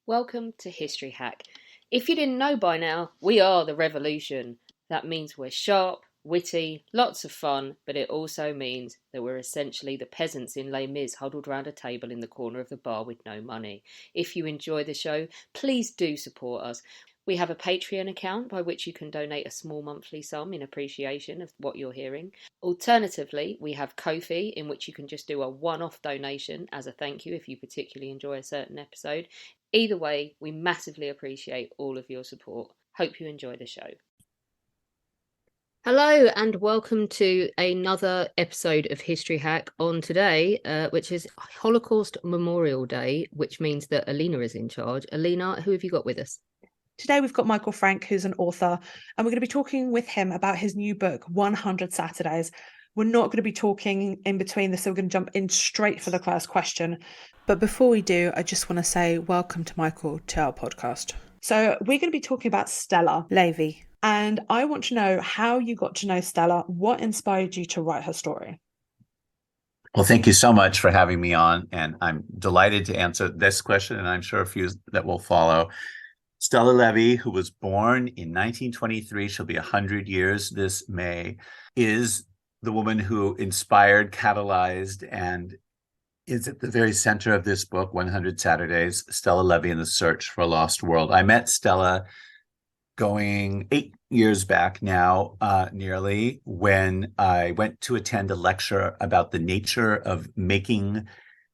Welcome to History Hack. If you didn't know by now, we are the revolution. That means we're sharp, witty, lots of fun, but it also means that we're essentially the peasants in Les Mis huddled round a table in the corner of the bar with no money. If you enjoy the show, please do support us. We have a Patreon account by which you can donate a small monthly sum in appreciation of what you're hearing. Alternatively, we have Ko-fi, in which you can just do a one-off donation as a thank you if you particularly enjoy a certain episode. Either way, we massively appreciate all of your support. Hope you enjoy the show. Hello and welcome to another episode of History Hack on today, which is Holocaust Memorial Day, which means that Alina is in charge. Alina, who have you got with us? Today we've got Michael Frank, who's an author, and we're going to be talking with him about his new book, 100 Saturdays. We're not going to be talking in between this, so we're going to jump in straight for the first question. But before we do, I just want to say welcome to Michael to our podcast. So we're going to be talking about Stella Levi, and I want to know how you got to know Stella. What inspired you to write her story? Well, thank you so much for having me on, and I'm delighted to answer this question, and I'm sure a few that will follow. Stella Levi, who was born in 1923, she'll be 100 years this May, is the woman who inspired, catalyzed, and is at the very center of this book, 100 Saturdays, Stella Levi and the Search for a Lost World. I met Stella going 8 years back now, nearly, when I went to attend a lecture about the nature of making,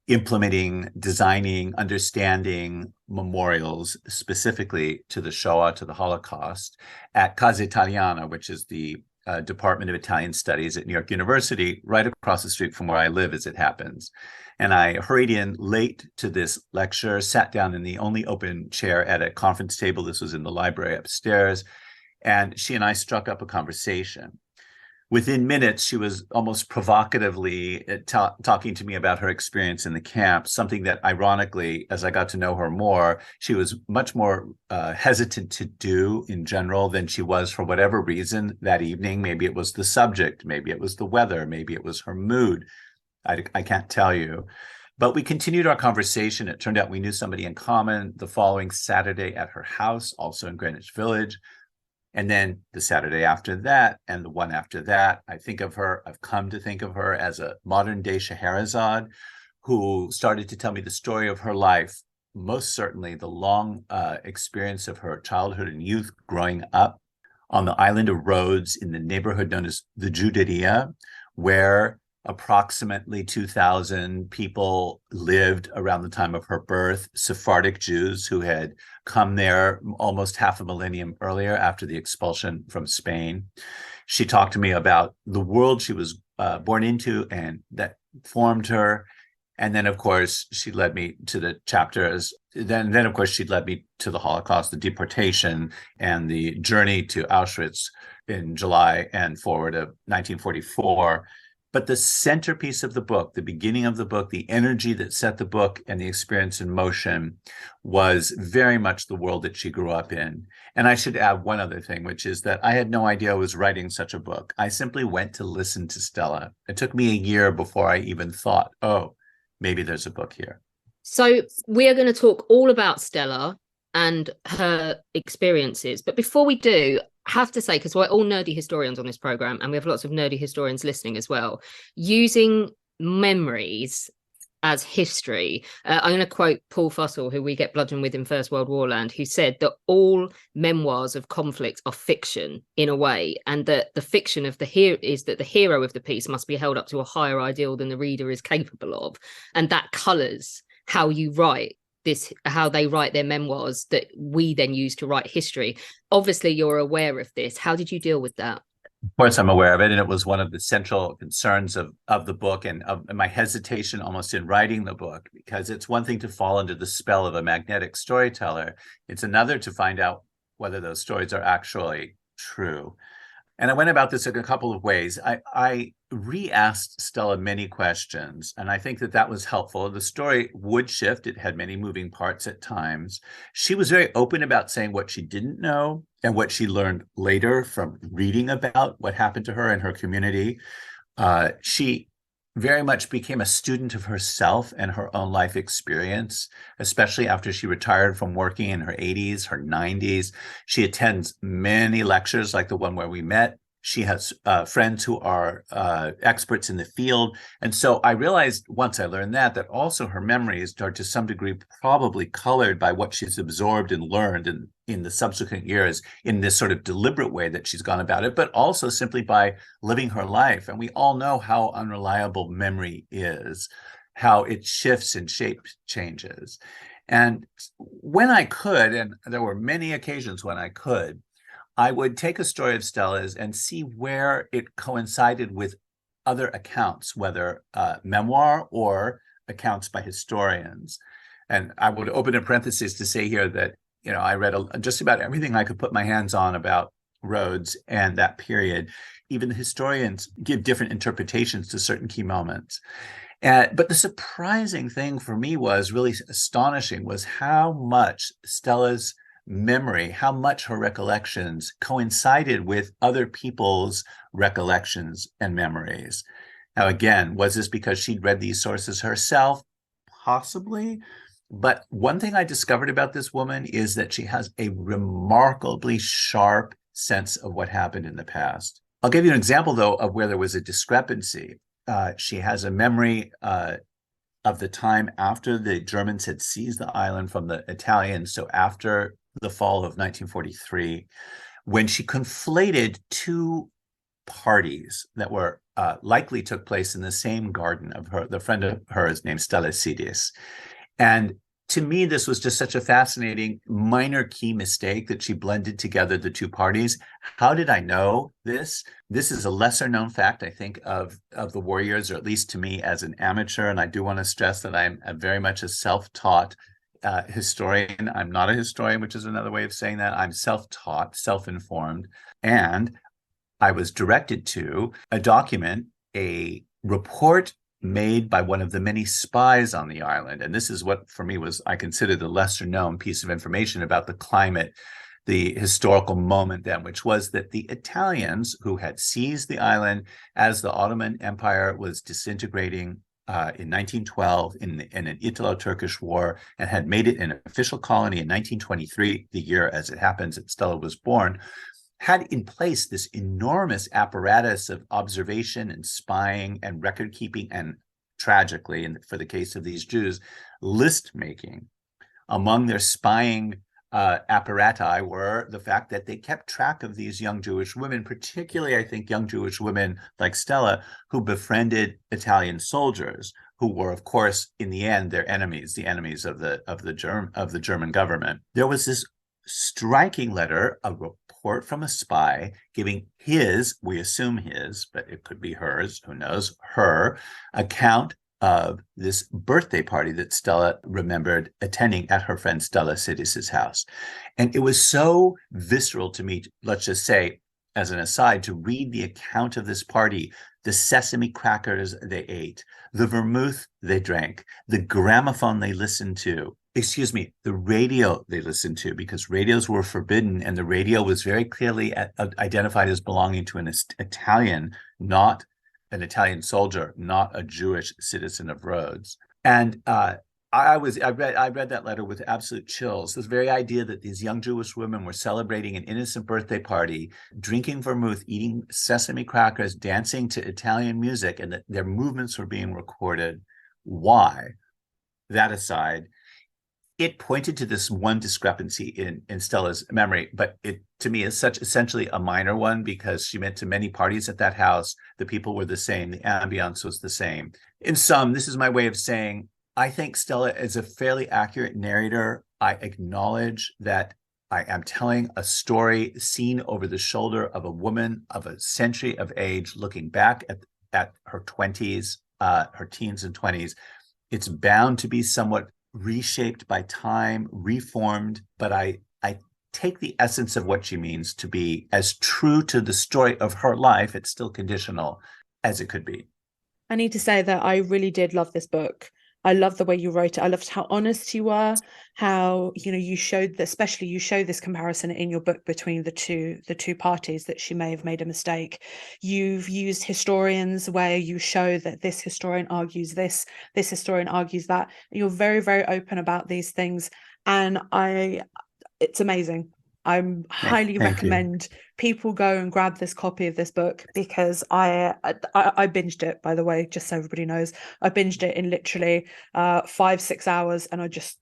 implementing, designing, understanding memorials specifically to the Shoah, to the Holocaust, at Casa Italiana, which is the Department of Italian Studies at New York University, right across the street from where I live, as it happens. And I hurried in late to this lecture, sat down in the only open chair at a conference table. This was in the library upstairs. And she and I struck up a conversation. Within minutes, she was almost provocatively talking to me about her experience in the camp, something that, ironically, as I got to know her more, she was much more hesitant to do in general than she was for whatever reason that evening. Maybe it was the subject, maybe it was the weather, maybe it was her mood. I can't tell you. But we continued our conversation. It turned out we knew somebody in common. The following Saturday at her house, also in Greenwich Village, and then the Saturday after that, and the one after that, I've come to think of her as a modern day Scheherazade, who started to tell me the story of her life, most certainly the long experience of her childhood and youth growing up on the island of Rhodes in the neighborhood known as the Juderia, where approximately 2,000 people lived around the time of her birth, Sephardic Jews who had come there almost half a millennium earlier after the expulsion from Spain. She talked to me about the world she was born into and that formed her. And then, of course, she led me to the chapters. Then, of course, she led me to the Holocaust, the deportation, and the journey to Auschwitz in July and forward of 1944. But the centerpiece of the book, the beginning of the book, the energy that set the book and the experience in motion was very much the world that she grew up in. And I should add one other thing, which is that I had no idea I was writing such a book. I simply went to listen to Stella. It took me a year before I even thought, oh, maybe there's a book here. So we are going to talk all about Stella and her experiences. But before we do, have to say, because we're all nerdy historians on this program and we have lots of nerdy historians listening as well, using memories as history. I'm going to quote Paul Fussell, who we get bludgeoned with in First World War land, who said that all memoirs of conflict are fiction in a way, and that the fiction of the hero is that the hero of the piece must be held up to a higher ideal than the reader is capable of, and that colours how you write this, how they write their memoirs that we then use to write history. Obviously, you're aware of this. How did you deal with that? Of course, I'm aware of it, and it was one of the central concerns of the book and of my hesitation almost in writing the book, because it's one thing to fall under the spell of a magnetic storyteller. It's another to find out whether those stories are actually true. And I went about this in a couple of ways. I re-asked Stella many questions, and I think that was helpful. The story would shift. It had many moving parts at times. She was very open about saying what she didn't know and what she learned later from reading about what happened to her and her community. She very much became a student of herself and her own life experience, especially after she retired from working in her 80s, her 90s. She attends many lectures like the one where we met. She has friends who are experts in the field. And so I realized once I learned that also her memories are to some degree probably colored by what she's absorbed and learned in the subsequent years in this sort of deliberate way that she's gone about it, but also simply by living her life. And we all know how unreliable memory is, how it shifts and shape changes. And when I could, and there were many occasions when I could, I would take a story of Stella's and see where it coincided with other accounts, whether memoir or accounts by historians. And I would open a parenthesis to say here that, I read just about everything I could put my hands on about Rhodes and that period. Even the historians give different interpretations to certain key moments. But the surprising thing for me was really astonishing was how much Stella's memory, how much her recollections coincided with other people's recollections and memories. Now, again, was this because she'd read these sources herself? Possibly. But one thing I discovered about this woman is that she has a remarkably sharp sense of what happened in the past. I'll give you an example, though, of where there was a discrepancy. She has a memory of the time after the Germans had seized the island from the Italians, so after the fall of 1943, when she conflated two parties that were likely took place in the same garden of the friend of hers named Stella Levi. And to me, this was just such a fascinating minor key mistake that she blended together the two parties. How did I know this? This is a lesser known fact, I think, of the war years, or at least to me as an amateur. And I do want to stress that I'm very much a self-taught historian. I'm not a historian, which is another way of saying that. I'm self-taught, self-informed. And I was directed to a document, a report made by one of the many spies on the island. And this is what, for me, was, I consider, the lesser known piece of information about the climate, the historical moment then, which was that the Italians, who had seized the island as the Ottoman Empire was disintegrating in 1912 in an Italo-Turkish war, and had made it an official colony in 1923, the year, as it happens, that Stella was born, had in place this enormous apparatus of observation and spying and record keeping, and tragically, and for the case of these Jews, list making. Among their spying apparati were the fact that they kept track of these young Jewish women, particularly, I think, young Jewish women like Stella, who befriended Italian soldiers, who were, of course, in the end, their enemies, the enemies of the German government. There was this striking letter, a report from a spy giving his, we assume his, but it could be hers, who knows, her account of this birthday party that Stella remembered attending at her friend Stella Sidis's house. And it was so visceral to me, let's just say, as an aside, to read the account of this party, the sesame crackers they ate, the vermouth they drank, the gramophone they listened to, the radio they listened to, because radios were forbidden, and the radio was very clearly identified as belonging to an Italian, not an Italian soldier, not a Jewish citizen of Rhodes. And I read that letter with absolute chills. This very idea that these young Jewish women were celebrating an innocent birthday party, drinking vermouth, eating sesame crackers, dancing to Italian music, and that their movements were being recorded. Why? That aside, it pointed to this one discrepancy in Stella's memory, but it, to me, is such essentially a minor one, because she went to many parties at that house. The people were the same. The ambiance was the same. In sum, this is my way of saying, I think Stella is a fairly accurate narrator. I acknowledge that I am telling a story seen over the shoulder of a woman of a century of age, looking back at her 20s, her teens and 20s. It's bound to be somewhat reshaped by time, reformed, but I take the essence of what she means to be as true to the story of her life, it's still conditional, as it could be. I need to say that I really did love this book. I love the way you wrote it. I loved how honest you were, how, you know, you showed that, especially you show this comparison in your book between the two parties, that she may have made a mistake. You've used historians where you show that this historian argues this historian argues that. You're very, very open about these things. And it's amazing. I highly Thank you. recommend people go and grab this copy of this book, because I binged it, by the way, just so everybody knows. I binged it in literally 5-6 hours, and I just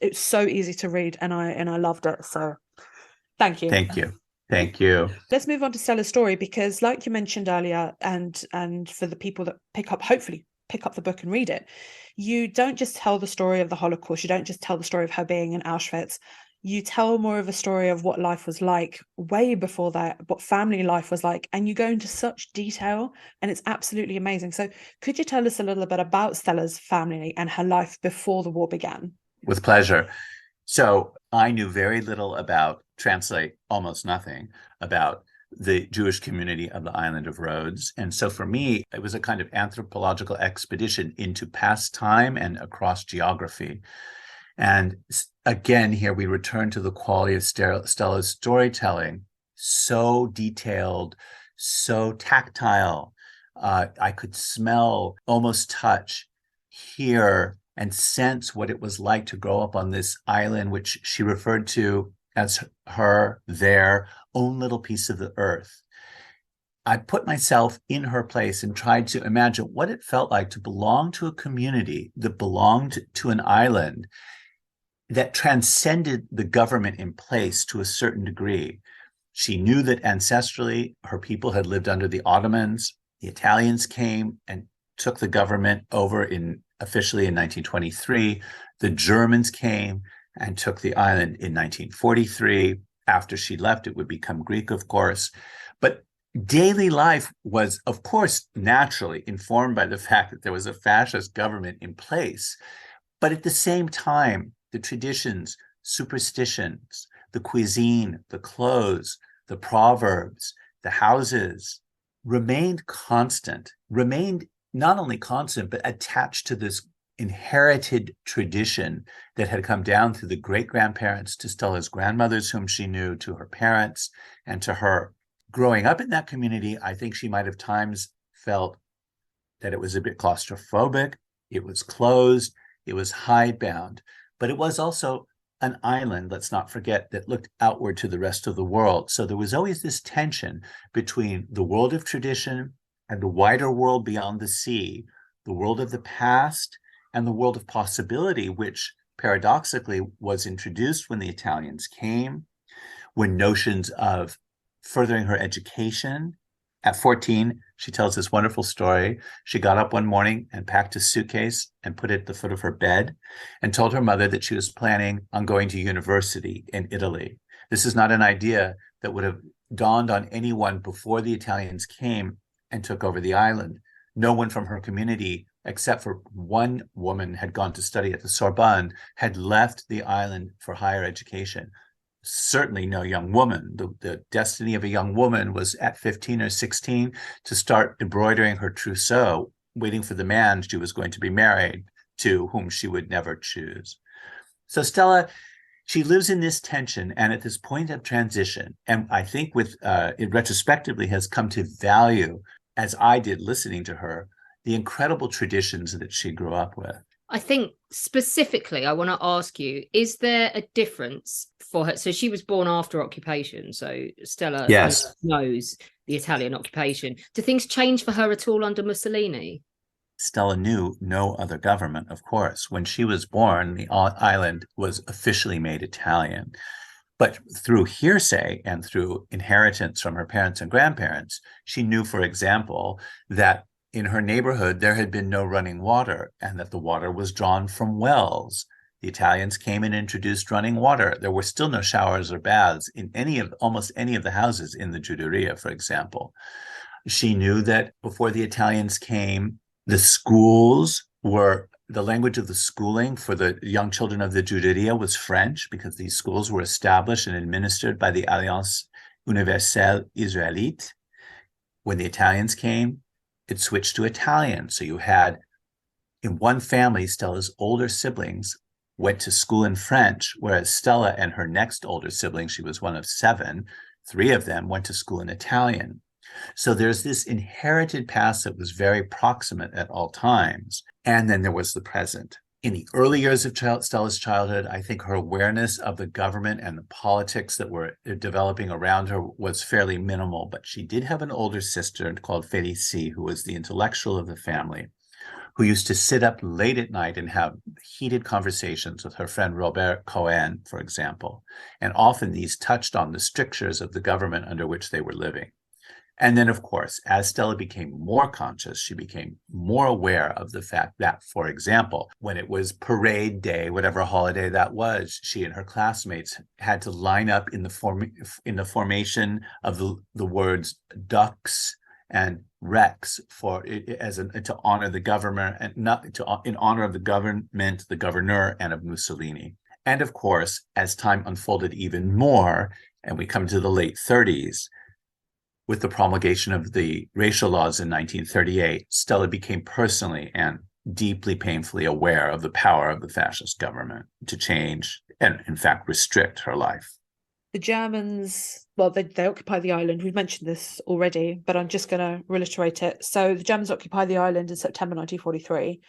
it's so easy to read, and I loved it. So thank you. Thank you. Thank you. Let's move on to Stella's story, because like you mentioned earlier, and for the people that hopefully pick up the book and read it, you don't just tell the story of the Holocaust, you don't just tell the story of her being in Auschwitz. You tell more of a story of what life was like way before that, what family life was like, and you go into such detail, and it's absolutely amazing. So could you tell us a little bit about Stella's family and her life before the war began? With pleasure. So I knew very little about, translate almost nothing, about the Jewish community of the island of Rhodes. And so for me, it was a kind of anthropological expedition into past time and across geography. And again, here we return to the quality of Stella's storytelling. So detailed, so tactile. I could smell, almost touch, hear, and sense what it was like to grow up on this island, which she referred to as their own little piece of the earth. I put myself in her place and tried to imagine what it felt like to belong to a community that belonged to an island that transcended the government in place to a certain degree. She knew that ancestrally, her people had lived under the Ottomans. The Italians came and took the government over officially in 1923. The Germans came and took the island in 1943. After she left, it would become Greek, of course. But daily life was, of course, naturally informed by the fact that there was a fascist government in place. But at the same time, the traditions, superstitions, the cuisine, the clothes, the proverbs, the houses remained constant, remained not only constant, but attached to this inherited tradition that had come down through the great-grandparents to Stella's grandmothers, whom she knew, to her parents, and to her. Growing up in that community, I think she might have times felt that it was a bit claustrophobic, it was closed, it was hidebound, but it was also an island, let's not forget, that looked outward to the rest of the world. So there was always this tension between the world of tradition and the wider world beyond the sea, the world of the past and the world of possibility, which paradoxically was introduced when the Italians came, when notions of furthering her education. At 14, she tells this wonderful story. She got up one morning and packed a suitcase and put it at the foot of her bed and told her mother that she was planning on going to university in Italy. This is not an idea that would have dawned on anyone before the Italians came and took over the island. No one from her community, except for one woman had gone to study at the Sorbonne, had left the island for higher education. Certainly no young woman. The destiny of a young woman was at 15 or 16 to start embroidering her trousseau, waiting for the man she was going to be married to, whom she would never choose. So Stella, she lives in this tension and at this point of transition. And I think it retrospectively has come to value, as I did listening to her, the incredible traditions that she grew up with. I think specifically, I want to ask you, is there a difference for her? So she was born after occupation. So Stella knows the Italian occupation. Do things change for her at all under Mussolini? Stella knew no other government, of course. When she was born, the island was officially made Italian. But through hearsay and through inheritance from her parents and grandparents, she knew, for example, that in her neighborhood, there had been no running water and that the water was drawn from wells. The Italians came and introduced running water. There were still no showers or baths in almost any of the houses in the Juderia, for example. She knew that before the Italians came, the schools were, the language of the schooling for the young children of the Juderia was French, because these schools were established and administered by the Alliance Universelle Israélite. When the Italians came, it switched to Italian. So you had In one family, Stella's older siblings went to school in French, whereas Stella and her next older sibling, she was one of 7, 3 of them went to school in Italian. So there's this inherited past that was very proximate at all times. And then there was the present. In the early years of Stella's childhood, I think her awareness of the government and the politics that were developing around her was fairly minimal. But she did have an older sister called Félicie, who was the intellectual of the family, who used to sit up late at night and have heated conversations with her friend Robert Cohen, for example. And often these touched on the strictures of the government under which they were living. And then, of course, as Stella became more conscious, she became more aware of the fact that, for example, when it was parade day, whatever holiday that was, she and her classmates had to line up in the formation of the words ducks and rex to honor the government, and not to in honor of the government, the governor, and of Mussolini. And of course, as time unfolded even more, and we come to the late 30s, with the promulgation of the racial laws in 1938, Stella became personally and deeply painfully aware of the power of the fascist government to change and, in fact, restrict her life. The Germans, well, they occupy the island. We've mentioned this already, but I'm just going to reiterate it. So the Germans occupy the island in September 1943.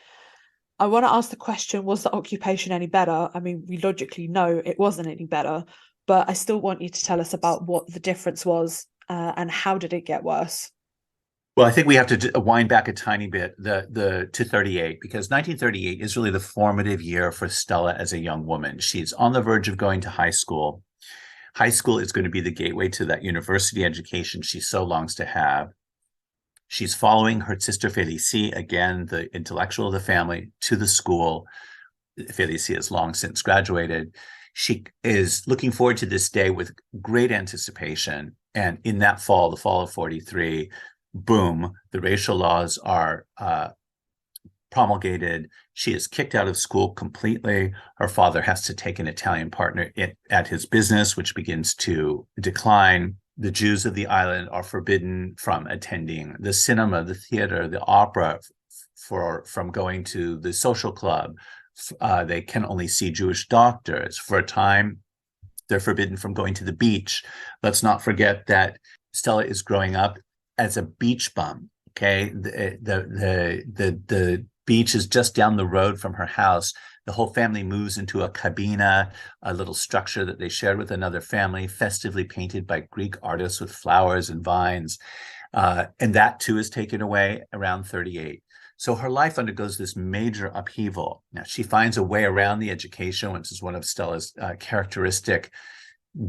I want to ask the question, was the occupation any better? I mean, we logically know it wasn't any better, but I still want you to tell us about what the difference was and how did it get worse? Well, I think we have to wind back a tiny bit to 38, because 1938 is really the formative year for Stella as a young woman. She's on the verge of going to high school. High school is going to be the gateway to that university education she so longs to have. She's following her sister Félicie, again, the intellectual of the family, to the school. Félicie has long since graduated. She is looking forward to this day with great anticipation. And in that fall, the fall of 43, boom, the racial laws are promulgated. She is kicked out of school completely. Her father has to take an Italian partner at his business, which begins to decline. The Jews of the island are forbidden from attending the cinema, the theater, the opera, from going to the social club. They can only see Jewish doctors. For a time, they're forbidden from going to the beach. Let's not forget that Stella is growing up as a beach bum. Okay, the beach is just down the road from her house. The whole family moves into a cabina, a little structure that they shared with another family, festively painted by Greek artists with flowers and vines. And that too is taken away around 38. So her life undergoes this major upheaval. Now, she finds a way around the education, which is one of Stella's characteristic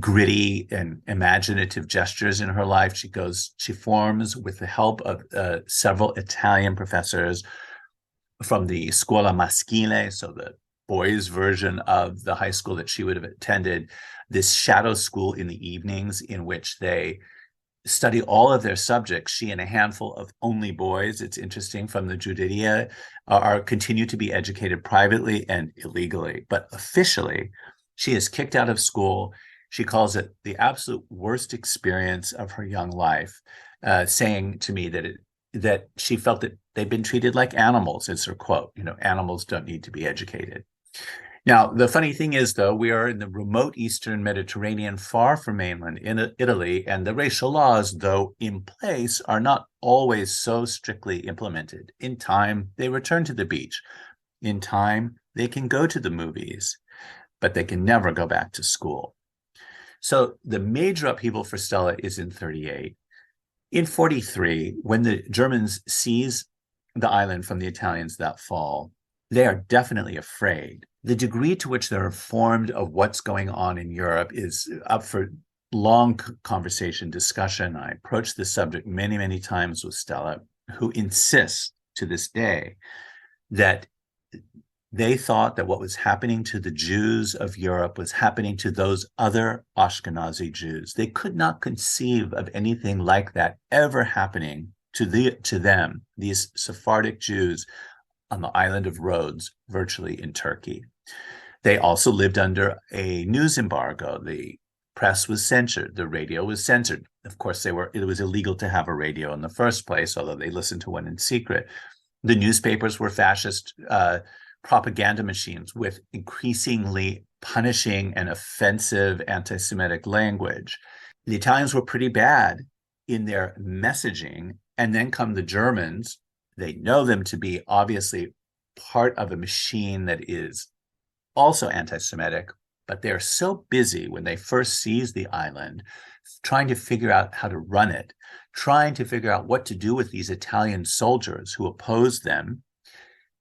gritty and imaginative gestures in her life. She forms, with the help of several Italian professors from the Scuola Maschile, so the boys' version of the high school that she would have attended, this shadow school in the evenings in which they study all of their subjects. She and a handful of only boys, it's interesting, from the Giudicia are continue to be educated privately and illegally. But officially, she is kicked out of school. She calls it the absolute worst experience of her young life, saying to me that she felt that they've been treated like animals, is her quote. Animals don't need to be educated. Now, the funny thing is, though, we are in the remote Eastern Mediterranean, far from mainland in Italy, and the racial laws, though in place, are not always so strictly implemented. In time, they return to the beach. In time, they can go to the movies, but they can never go back to school. So the major upheaval for Stella is in 38. In 43, when the Germans seize the island from the Italians that fall, they are definitely afraid. The degree to which they're informed of what's going on in Europe is up for long conversation, discussion. I approached this subject many, many times with Stella, who insists to this day that they thought that what was happening to the Jews of Europe was happening to those other Ashkenazi Jews. They could not conceive of anything like that ever happening to them, these Sephardic Jews on the island of Rhodes, virtually in Turkey. They also lived under a news embargo. The press was censored. The radio was censored. Of course, it was illegal to have a radio in the first place, although they listened to one in secret. The newspapers were fascist propaganda machines with increasingly punishing and offensive anti-Semitic language. The Italians were pretty bad in their messaging, and then come the Germans. They know them to be obviously part of a machine that is also anti-Semitic, but they're so busy when they first seize the island, trying to figure out how to run it, trying to figure out what to do with these Italian soldiers who opposed them.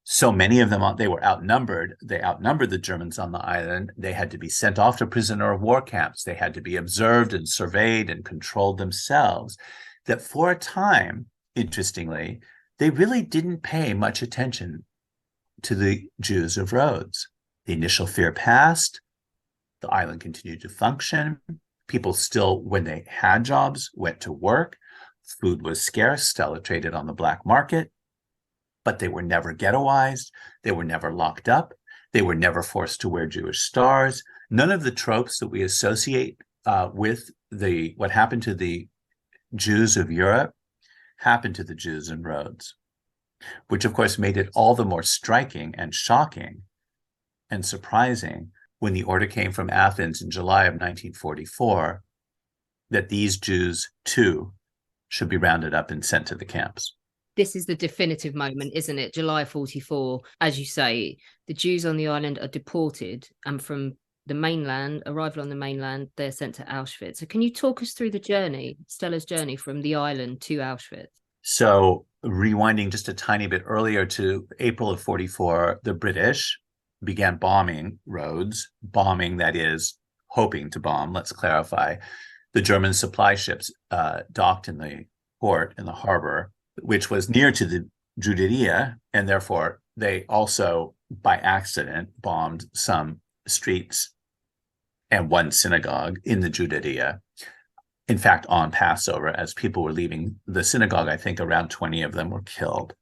So many of them, they were outnumbered. They outnumbered the Germans on the island. They had to be sent off to prisoner of war camps. They had to be observed and surveyed and controlled themselves. That for a time, interestingly, they really didn't pay much attention to the Jews of Rhodes. The initial fear passed. The island continued to function. People still, when they had jobs, went to work. Food was scarce. Stella traded on the black market. But they were never ghettoized. They were never locked up. They were never forced to wear Jewish stars. None of the tropes that we associate with what happened to the Jews of Europe happened to the Jews in Rhodes, which of course made it all the more striking and shocking and surprising when the order came from Athens in July of 1944 that these Jews too should be rounded up and sent to the camps. This is the definitive moment, isn't it? July 44, as you say, the Jews on the island are deported, and from the mainland, arrival on the mainland, they're sent to Auschwitz. So can you talk us through the journey, Stella's journey from the island to Auschwitz? So rewinding just a tiny bit earlier to April of 44, the British began bombing Rhodes, bombing, that is, hoping to bomb, let's clarify. The German supply ships docked in the port, in the harbor, which was near to the Juderia, and therefore they also, by accident, bombed some streets and one synagogue in the Juderia. In fact, on Passover, as people were leaving the synagogue, I think around 20 of them were killed.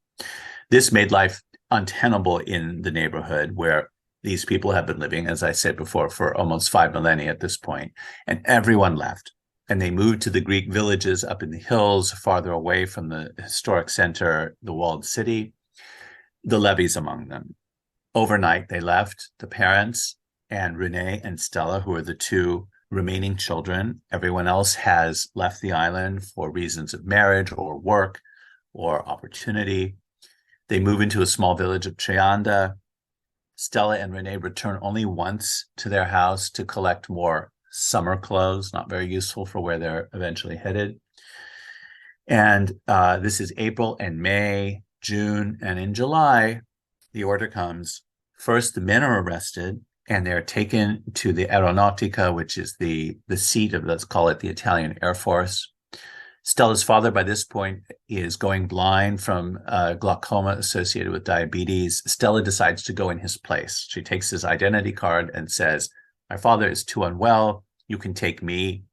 This made life untenable in the neighborhood where these people have been living, as I said before, for almost 5 millennia at this point, and everyone left. And they moved to the Greek villages up in the hills, farther away from the historic center, the walled city, the Levies among them. Overnight, they left, the parents and Renee and Stella, who are the two remaining children. Everyone else has left the island for reasons of marriage or work or opportunity. They move into a small village of Trianda. Stella and Renee return only once to their house to collect more summer clothes, not very useful for where they're eventually headed. And this is April and May, June, and in July, the order comes. First, the men are arrested and they're taken to the Aeronautica, which is the seat of, let's call it, the Italian Air Force. Stella's father, by this point, is going blind from glaucoma associated with diabetes. Stella decides to go in his place. She takes his identity card and says, "My father is too unwell. You can take me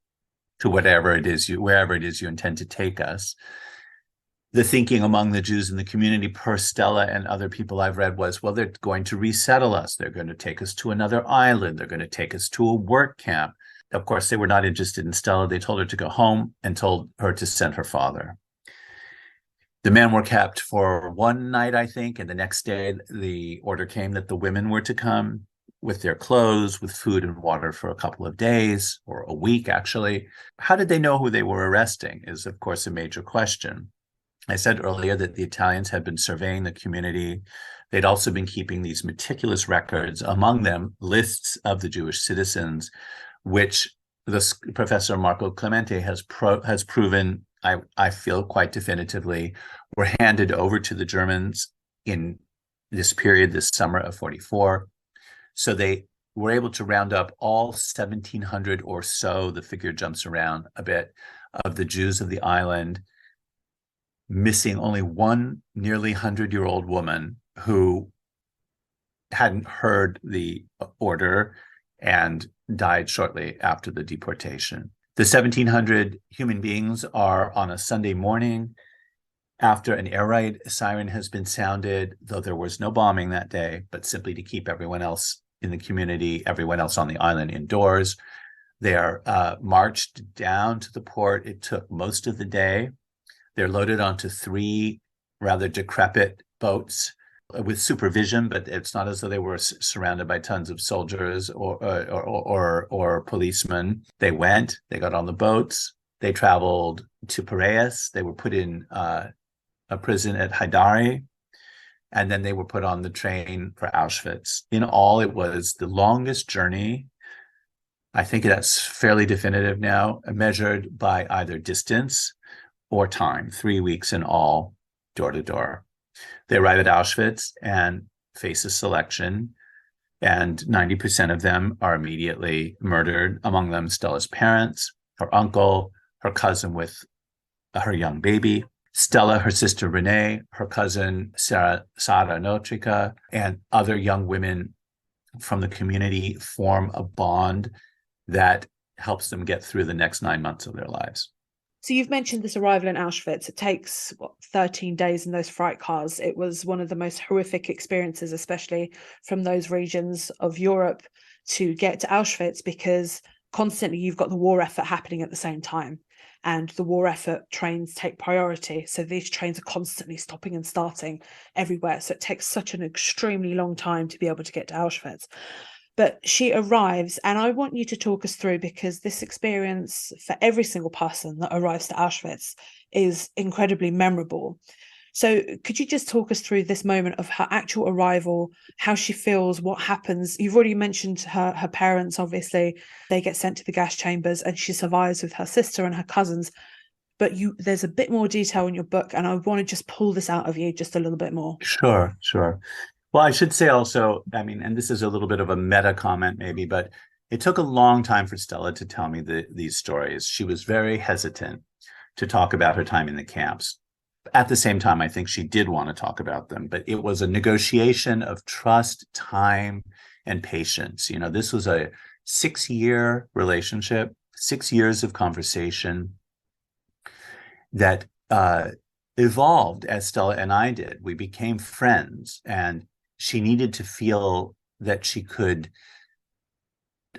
to wherever it is you intend to take us." The thinking among the Jews in the community, per Stella and other people I've read, was, well, they're going to resettle us. They're going to take us to another island. They're going to take us to a work camp. Of course, they were not interested in Stella. They told her to go home and told her to send her father. The men were kept for one night, I think, and the next day the order came that the women were to come with their clothes, with food and water for a couple of days, or a week, actually. How did they know who they were arresting is, of course, a major question. I said earlier that the Italians had been surveying the community. They'd also been keeping these meticulous records, among them lists of the Jewish citizens, which Professor Marco Clemente has proven, I feel quite definitively, were handed over to the Germans in this period, this summer of 44. So they were able to round up all 1,700 or so, the figure jumps around a bit, of the Jews of the island, missing only one nearly 100-year-old woman who hadn't heard the order and died shortly after the deportation. The 1,700 human beings are on a Sunday morning after an air raid siren has been sounded, though there was no bombing that day, but simply to keep everyone else in the community, everyone else on the island indoors. They are marched down to the port. It took most of the day. They're loaded onto 3 rather decrepit boats with supervision, but it's not as though they were surrounded by tons of soldiers or policemen. They got on the boats, they traveled to Piraeus, they were put in a prison at Haidari, and then they were put on the train for Auschwitz. In all, it was the longest journey. I think that's fairly definitive now, measured by either distance or time, 3 weeks in all, door to door. They arrive at Auschwitz and face a selection, and 90% of them are immediately murdered, among them Stella's parents, her uncle, her cousin with her young baby, Stella, her sister Renee, her cousin Sara Notrika, and other young women from the community form a bond that helps them get through the next 9 months of their lives. So you've mentioned this arrival in Auschwitz. It takes 13 days in those fright cars. It was one of the most horrific experiences, especially from those regions of Europe, to get to Auschwitz, because constantly you've got the war effort happening at the same time. And the war effort trains take priority. So these trains are constantly stopping and starting everywhere. So it takes such an extremely long time to be able to get to Auschwitz. But she arrives, and I want you to talk us through, because this experience for every single person that arrives to Auschwitz is incredibly memorable. So could you just talk us through this moment of her actual arrival, how she feels, what happens? You've already mentioned her parents, obviously. They get sent to the gas chambers, and she survives with her sister and her cousins. But there's a bit more detail in your book, and I want to just pull this out of you just a little bit more. Sure. Well, I should say also, I mean, and this is a little bit of a meta comment maybe, but it took a long time for Stella to tell me these stories. She was very hesitant to talk about her time in the camps. At the same time, I think she did want to talk about them, but it was a negotiation of trust, time, and patience. You know, this was a 6-year relationship, 6 years of conversation that evolved as Stella and I did. We became friends, and she needed to feel that she could,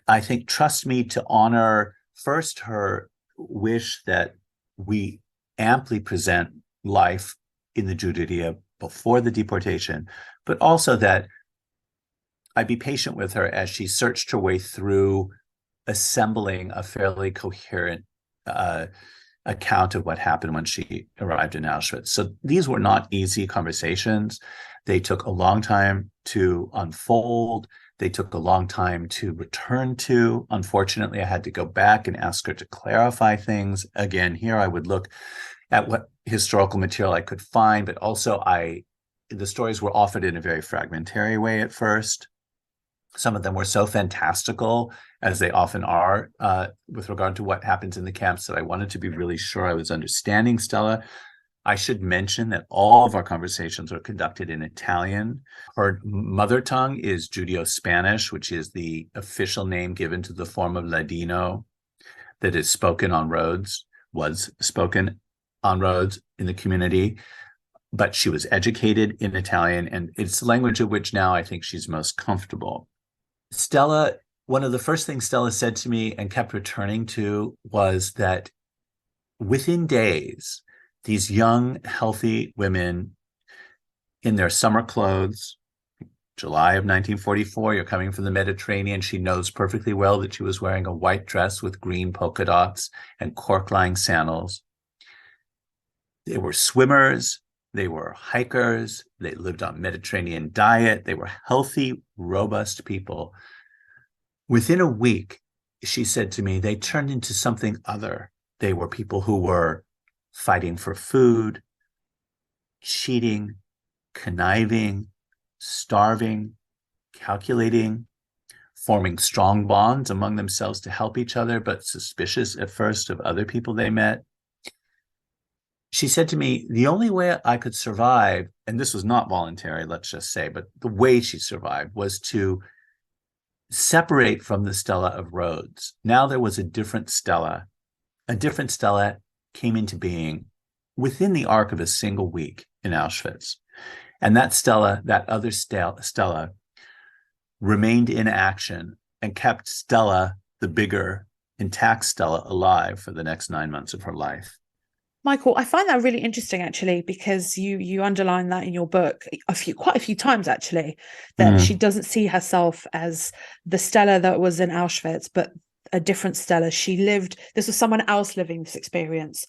I think, trust me to honor first her wish that we amply present life in the Judea before the deportation, but also that I be patient with her as she searched her way through assembling a fairly coherent account of what happened when she arrived in Auschwitz. So these were not easy conversations. They took a long time to unfold. They took a long time to return to. Unfortunately, I had to go back and ask her to clarify things. Again, here I would look at what historical material I could find, but also the stories were offered in a very fragmentary way at first. Some of them were so fantastical, as they often are, with regard to what happens in the camps, that I wanted to be really sure I was understanding Stella. I should mention that all of our conversations are conducted in Italian. Her mother tongue is Judeo-Spanish, which is the official name given to the form of Ladino that is spoken on Rhodes, was spoken on Rhodes in the community. But she was educated in Italian, and it's the language of which now I think she's most comfortable. Stella, one of the first things Stella said to me and kept returning to was that within days, these young, healthy women in their summer clothes, July of 1944, you're coming from the Mediterranean. She knows perfectly well that she was wearing a white dress with green polka dots and cork-lying sandals. They were swimmers. They were hikers. They lived on Mediterranean diet. They were healthy, robust people. Within a week, she said to me, they turned into something other. They were people who were fighting for food, cheating, conniving, starving, calculating, forming strong bonds among themselves to help each other, but suspicious at first of other people they met. She said to me, the only way I could survive, and this was not voluntary, let's just say, but the way she survived was to separate from the Stella of Rhodes. Now there was a different Stella. A different Stella came into being within the arc of a single week in Auschwitz. And that Stella, that other Stella, remained in action and kept Stella, the bigger, intact Stella, alive for the next 9 months of her life. Michael, I find that really interesting actually, because you underline that in your book quite a few times actually, that she doesn't see herself as the Stella that was in Auschwitz, but a different Stella. This was someone else living this experience.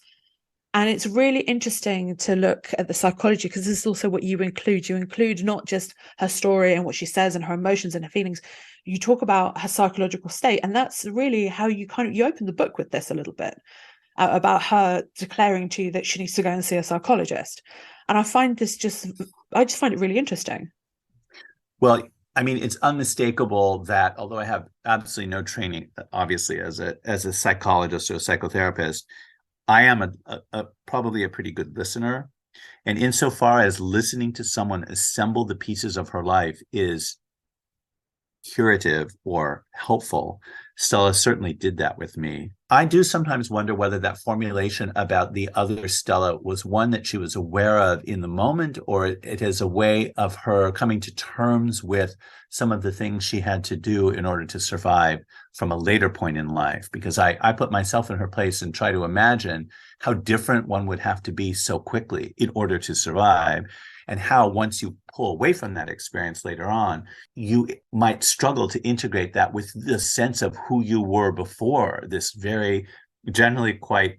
And it's really interesting to look at the psychology, because this is also what you include. You include not just her story and what she says and her emotions and her feelings. You talk about her psychological state, and that's really how you open the book with this a little bit, about her declaring to you that she needs to go and see a psychologist. And I just find it really interesting. Well, I mean, it's unmistakable that although I have absolutely no training, obviously, as a psychologist or a psychotherapist, I am probably a pretty good listener. And insofar as listening to someone assemble the pieces of her life is curative or helpful, Stella certainly did that with me. I do sometimes wonder whether that formulation about the other Stella was one that she was aware of in the moment, or it is a way of her coming to terms with some of the things she had to do in order to survive from a later point in life. Because I put myself in her place and try to imagine how different one would have to be so quickly in order to survive, and how once you pull away from that experience later on, you might struggle to integrate that with the sense of who you were before, this very generally quite,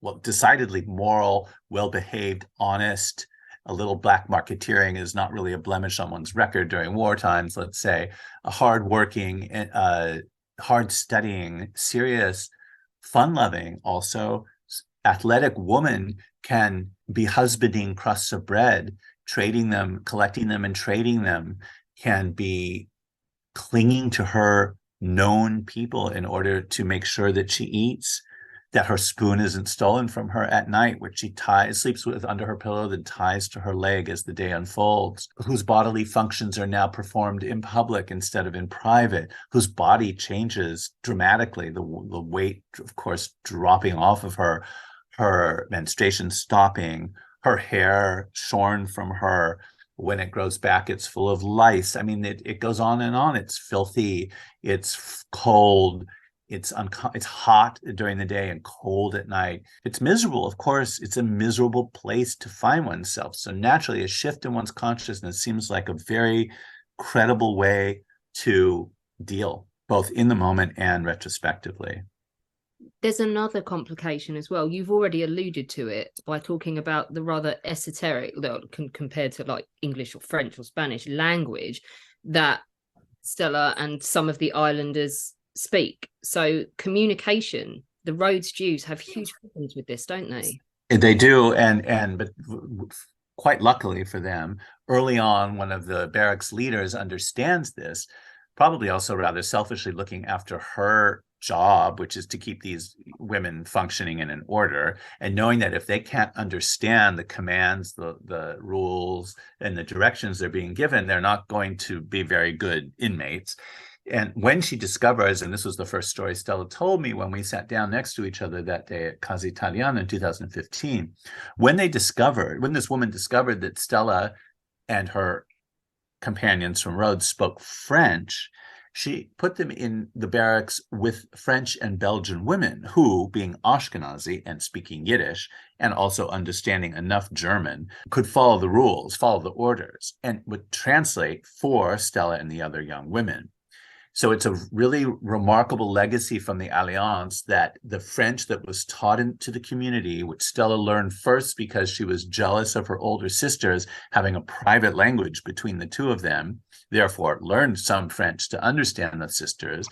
well, decidedly moral, well-behaved, honest, a little black marketeering is not really a blemish on one's record during war times, let's say, a hardworking, hard studying, serious, fun-loving, also athletic woman can be husbanding crusts of bread, trading them, collecting them and trading them, can be clinging to her known people in order to make sure that she eats, that her spoon isn't stolen from her at night, which she sleeps with under her pillow, then ties to her leg as the day unfolds, whose bodily functions are now performed in public instead of in private, whose body changes dramatically, the weight, of course, dropping off of her menstruation stopping, her hair shorn from her. When it grows back, it's full of lice. I mean, it goes on and on. It's filthy. It's cold. It's hot during the day and cold at night. It's miserable. Of course, it's a miserable place to find oneself. So naturally, a shift in one's consciousness seems like a very credible way to deal, both in the moment and retrospectively. There's another complication as well. You've already alluded to it by talking about the rather esoteric, compared to like English or French or Spanish language, that Stella and some of the islanders speak. So communication, the Rhodes Jews have huge problems with this, don't they? They do, but quite luckily for them, early on, one of the barracks leaders understands this, probably also rather selfishly looking after her job, which is to keep these women functioning in an order, and knowing that if they can't understand the commands, the rules, and the directions they're being given, they're not going to be very good inmates. And when she discovers, and this was the first story Stella told me when we sat down next to each other that day at Casa Italiana in 2015, when this woman discovered that Stella and her companions from Rhodes spoke French, she put them in the barracks with French and Belgian women who, being Ashkenazi and speaking Yiddish, and also understanding enough German, could follow the rules, follow the orders, and would translate for Stella and the other young women. So it's a really remarkable legacy from the Alliance that the French that was taught into the community, which Stella learned first because she was jealous of her older sisters having a private language between the two of them, therefore learned some French to understand the sisters,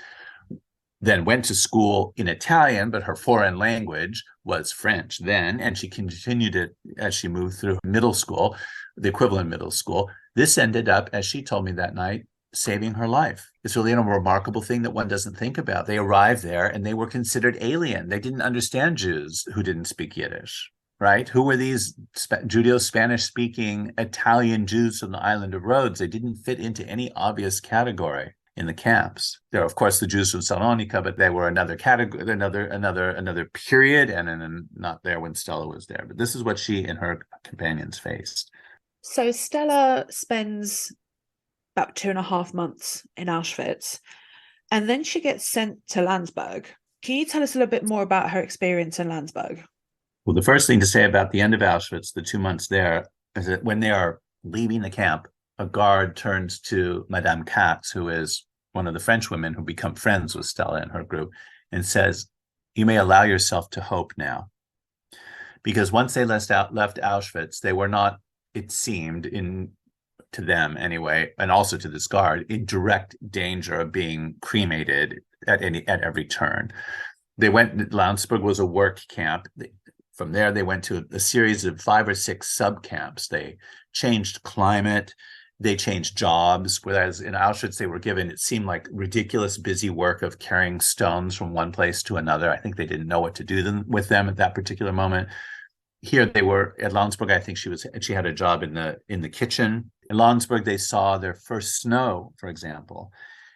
then went to school in Italian, but her foreign language was French then, and she continued it as she moved through middle school, the equivalent middle school. This ended up, as she told me that night, saving her life. It's really a remarkable thing that one doesn't think about. They arrived there and they were considered alien. They didn't understand Jews who didn't speak Yiddish, right? Who were these Judeo-Spanish speaking Italian Jews from the island of Rhodes? They didn't fit into any obvious category in the camps. There are, of course, the Jews from Salonika, but they were another category, another period, and not there when Stella was there. But this is what she and her companions faced. So Stella spends about 2.5 months in Auschwitz, and then she gets sent to Landsberg. Can you tell us a little bit more about her experience in Landsberg? Well, the first thing to say about the end of Auschwitz, the 2 months there, is that when they are leaving the camp, a guard turns to Madame Katz, who is one of the French women who become friends with Stella and her group, and says, "You may allow yourself to hope now." Because once they left Auschwitz, they were not, it seemed, to them anyway, and also to this guard, in direct danger of being cremated at every turn. They went, Landsberg was a work camp. From there, they went to a series of 5 or 6 sub camps. They changed climate, they changed jobs, whereas in Auschwitz, they were given, it seemed like, ridiculous busy work of carrying stones from one place to another. I think they didn't know what to do with them at that particular moment. Here they were at Landsberg. I think she had a job in the kitchen. In Landsberg, they saw their first snow, for example.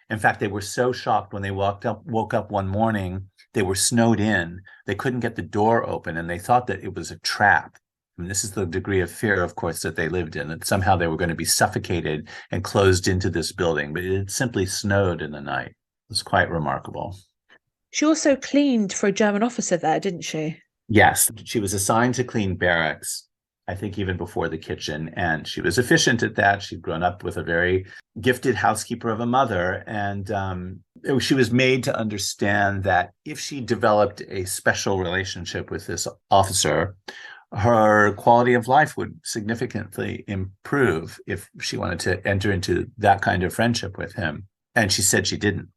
In fact, they were so shocked when they woke up one morning, they were snowed in. They couldn't get the door open, and they thought that it was a trap. I mean, this is the degree of fear, of course, that they lived in, that somehow they were going to be suffocated and closed into this building. But it had simply snowed in the night. It was quite remarkable. She also cleaned for a German officer there, didn't she? Yes, she was assigned to clean barracks, I think even before the kitchen, and she was efficient at that. She'd grown up with a very gifted housekeeper of a mother, and she was made to understand that if she developed a special relationship with this officer, her quality of life would significantly improve if she wanted to enter into that kind of friendship with him. And she said she didn't.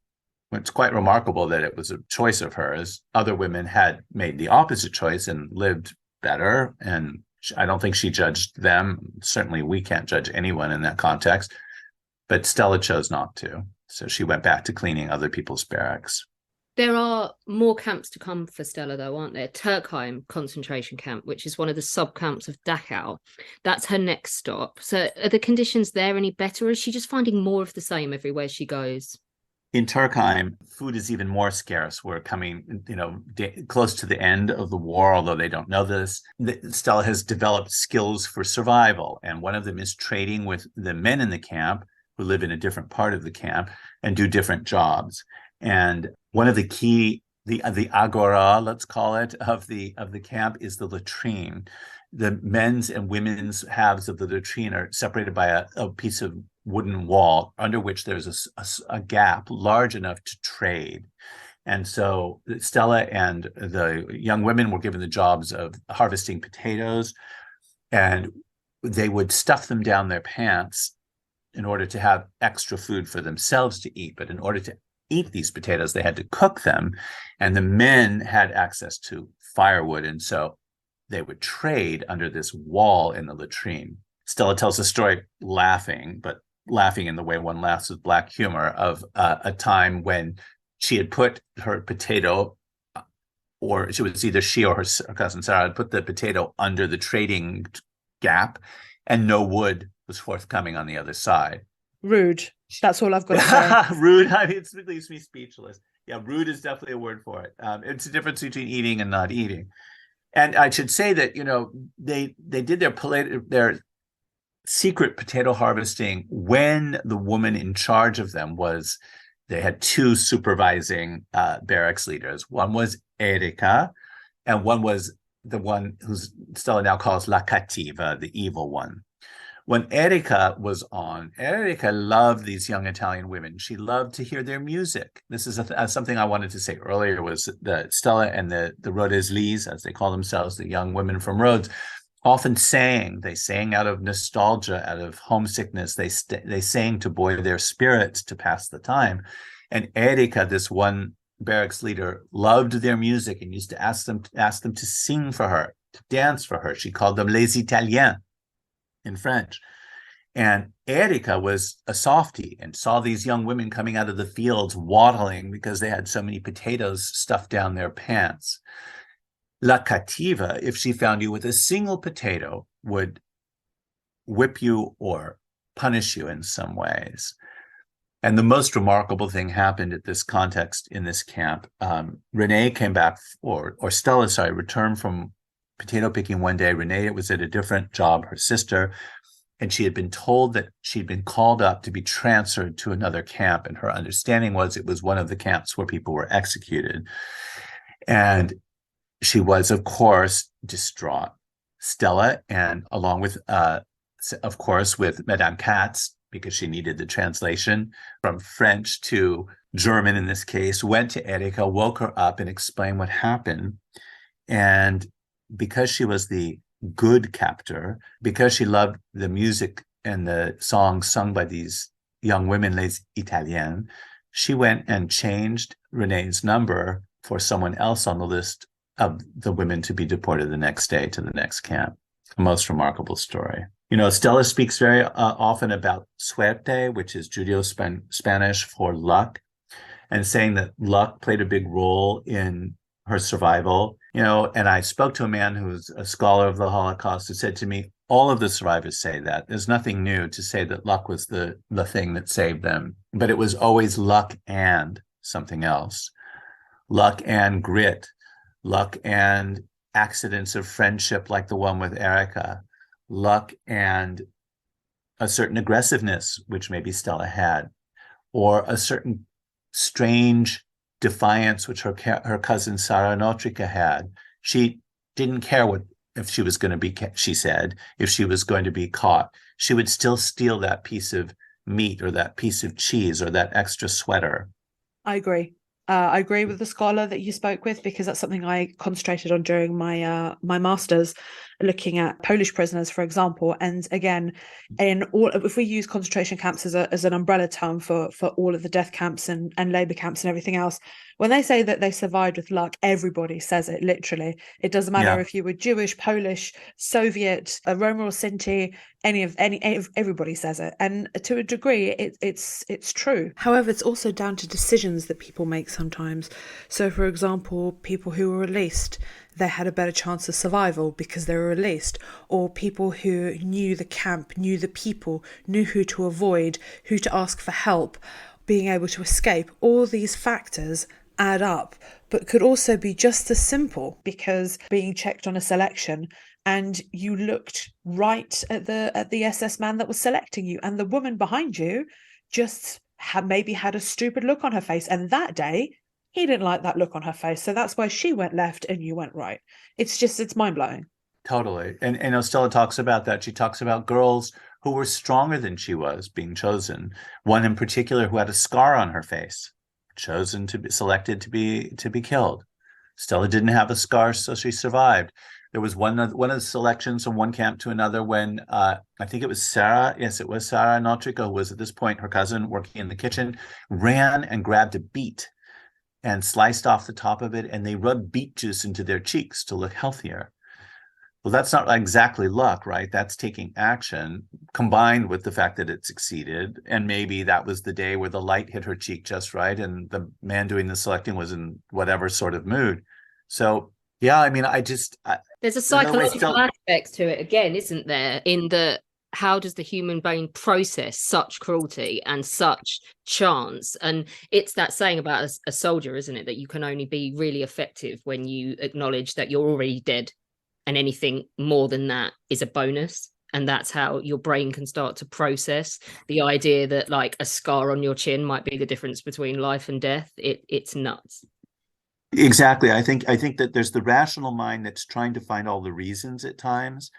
It's quite remarkable that it was a choice of hers. Other women had made the opposite choice and lived better, and I don't think she judged them. Certainly we can't judge anyone in that context, but Stella chose not to. So she went back to cleaning other people's barracks. There are more camps to come for Stella, though, aren't there? Turkheim concentration camp, which is one of the sub-camps of Dachau. That's her next stop. So are the conditions there any better, or is she just finding more of the same everywhere she goes? In Turkheim, food is even more scarce. We're coming, close to the end of the war, although they don't know this. Stella has developed skills for survival, and one of them is trading with the men in the camp who live in a different part of the camp and do different jobs. And one of the key, the agora, let's call it, of the camp is the latrine. The men's and women's halves of the latrine are separated by a piece of wooden wall under which there's a gap large enough to trade. And so Stella and the young women were given the jobs of harvesting potatoes, and they would stuff them down their pants in order to have extra food for themselves to eat. But in order to eat these potatoes, they had to cook them, and the men had access to firewood, and so they would trade under this wall in the latrine. Stella tells the story laughing, but laughing in the way one laughs with black humor, of a time when she had put her potato, or it was either she or her cousin Sarah had put the potato under the trading gap, and no wood was forthcoming on the other side. Rude. That's all I've got to say. Rude. I mean, it leaves me speechless. Yeah, rude is definitely a word for it. It's the difference between eating and not eating. And I should say that, they did their secret potato harvesting when the woman in charge of them they had 2 supervising barracks leaders. One was Erika, and one was the one who's Stella now calls La Cattiva, the evil one. When Erika was on, Erika loved these young Italian women. She loved to hear their music. This is something I wanted to say earlier, was that Stella and the Rhodes, as they call themselves, the young women from Rhodes, often sang. They sang out of nostalgia, out of homesickness. They sang to buoy their spirits to pass the time. And Erika, this one barracks leader, loved their music and used to ask them to sing for her, to dance for her. She called them les Italiens in French. And Erika was a softie and saw these young women coming out of the fields waddling because they had so many potatoes stuffed down their pants. La Cattiva, if she found you with a single potato, would whip you or punish you in some ways. And the most remarkable thing happened at this context in this camp. Renee came back, or Stella, returned from potato picking one day. Renee was at a different job, her sister, and she had been told that she'd been called up to be transferred to another camp. And her understanding was it was one of the camps where people were executed. And she was, of course, distraught. Stella, and along with, of course, with Madame Katz, because she needed the translation from French to German in this case, went to Erika, woke her up, and explained what happened. And because she was the good captor, because she loved the music and the songs sung by these young women, les Italiennes, she went and changed Renee's number for someone else on the list of the women to be deported the next day to the next camp. A most remarkable story. You know, Stella speaks very often about suerte, which is Judeo-Spanish for luck, and saying that luck played a big role in her survival. You know, and I spoke to a man who's a scholar of the Holocaust who said to me, all of the survivors say that. There's nothing new to say that luck was the thing that saved them, but it was always luck and something else. Luck and grit, luck and accidents of friendship like the one with Erika, luck and a certain aggressiveness, which maybe Stella had, or a certain strange defiance, which her cousin Sarah Notrika had. She didn't care if she was going to be, she said, if she was going to be caught, she would still steal that piece of meat or that piece of cheese or that extra sweater. I agree. I agree with the scholar that you spoke with, because that's something I concentrated on during my my master's, looking at Polish prisoners, for example. And again, if we use concentration camps as an umbrella term for all of the death camps and labor camps and everything else, when they say that they survived with luck, everybody says it, literally. It doesn't matter if you were Jewish, Polish, Soviet, Roma or Sinti, everybody says it. And to a degree, it's true. However, it's also down to decisions that people make sometimes. So, for example, people who were released, they had a better chance of survival because they were released, or people who knew the camp, knew the people, knew who to avoid, who to ask for help, being able to escape. All these factors add up, but could also be just as simple, because being checked on a selection and you looked right at the SS man that was selecting you, and the woman behind you just maybe had a stupid look on her face, and that day he didn't like that look on her face, so that's why she went left and you went right. It's mind-blowing. Totally. And Stella talks about that. She talks about girls who were stronger than she was being chosen. One in particular who had a scar on her face, chosen to be selected to be killed. Stella didn't have a scar, so she survived. There was one of the selections from one camp to another when I think it was Sarah. Yes, it was Sarah Notrika, who was at this point her cousin working in the kitchen, ran and grabbed a beet and sliced off the top of it, and they rubbed beet juice into their cheeks to look healthier. Well, that's not exactly luck, right? That's taking action combined with the fact that it succeeded. And maybe that was the day where the light hit her cheek just right, and the man doing the selecting was in whatever sort of mood. So, yeah, I mean, there's a psychological aspect to it again, isn't there? In the how does the human brain process such cruelty and such chance? And it's that saying about a soldier, isn't it, that you can only be really effective when you acknowledge that you're already dead, and anything more than that is a bonus. And that's how your brain can start to process the idea that like a scar on your chin might be the difference between life and death. It's nuts. Exactly. I think that there's the rational mind that's trying to find all the reasons at times.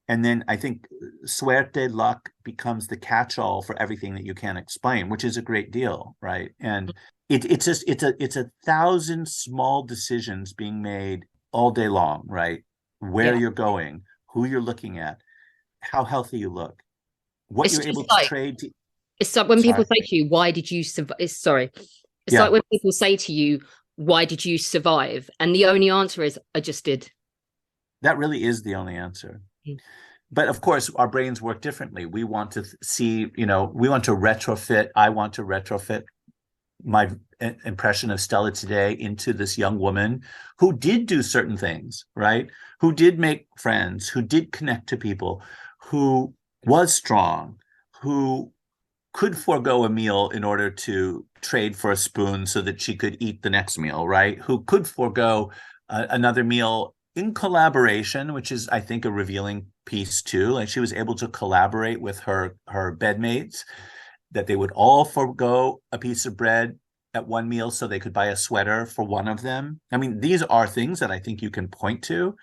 And then I think suerte, luck, becomes the catch-all for everything that you can't explain, which is a great deal, right? And it's just it's a thousand small decisions being made all day long, right? Where you're going, who you're looking at, how healthy you look, what you're able to trade. It's like when people say to you, "Why did you survive?" It's like when people say to you, "Why did you survive?" And the only answer is, "I just did." That really is the only answer. But of course, our brains work differently. We want to see, we want to retrofit. I want to retrofit my impression of Stella today into this young woman who did do certain things, right? Who did make friends, who did connect to people, who was strong, who could forego a meal in order to trade for a spoon so that she could eat the next meal, right? Who could forego another meal in collaboration, which is, I think, a revealing piece too. Like she was able to collaborate with her bedmates, that they would all forego a piece of bread at one meal so they could buy a sweater for one of them. I mean, these are things that I think you can point to,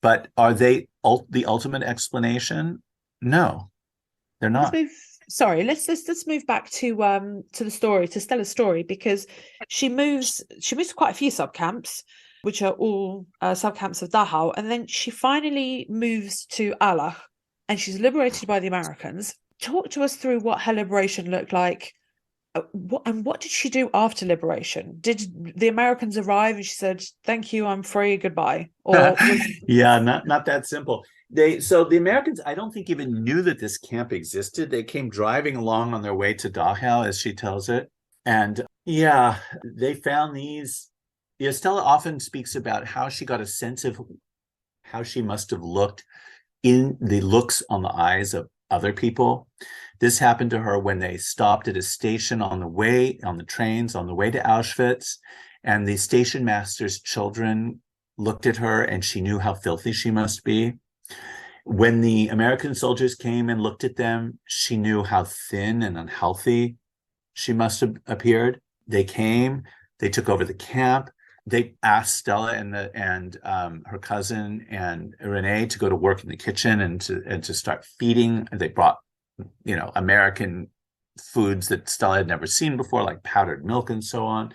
but are they the ultimate explanation? No, they're Let's not. move. Sorry, let's move back to the story, to Stella's story, because she moves to quite a few subcamps, which are all subcamps of Dachau, and then she finally moves to Allach, and she's liberated by the Americans. Talk to us through what her liberation looked like. What did she do after liberation? Did the Americans arrive and she said, "Thank you, I'm free, goodbye"? Or was Yeah, not that simple. So the Americans, I don't think even knew that this camp existed. They came driving along on their way to Dachau, as she tells it. And yeah, they found these. Stella often speaks about how she got a sense of how she must have looked in the looks on the eyes of other people. This happened to her when they stopped at a station on the trains on the way to Auschwitz, and the station master's children looked at her and she knew how filthy she must be. When the American soldiers came and looked at them, she knew how thin and unhealthy she must have appeared. They came, they took over the camp. They asked Stella and her cousin and Renee to go to work in the kitchen and to start feeding. They brought, American foods that Stella had never seen before, like powdered milk and so on.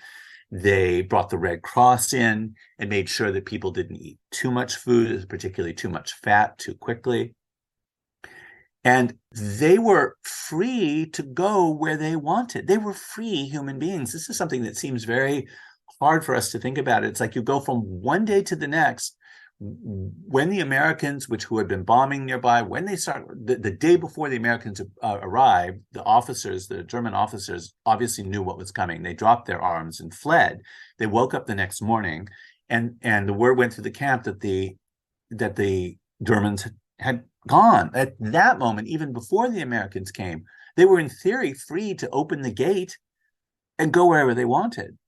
They brought the Red Cross in and made sure that people didn't eat too much food, particularly too much fat, too quickly. And they were free to go where they wanted. They were free human beings. This is something that seems very hard for us to think about. It's like you go from one day to the next. When the Americans, who had been bombing nearby, when they started, the day before the Americans arrived, the German officers obviously knew what was coming. They dropped their arms and fled. They woke up the next morning, and the word went through the camp that the Germans had gone. At that moment, even before the Americans came, they were in theory free to open the gate and go wherever they wanted.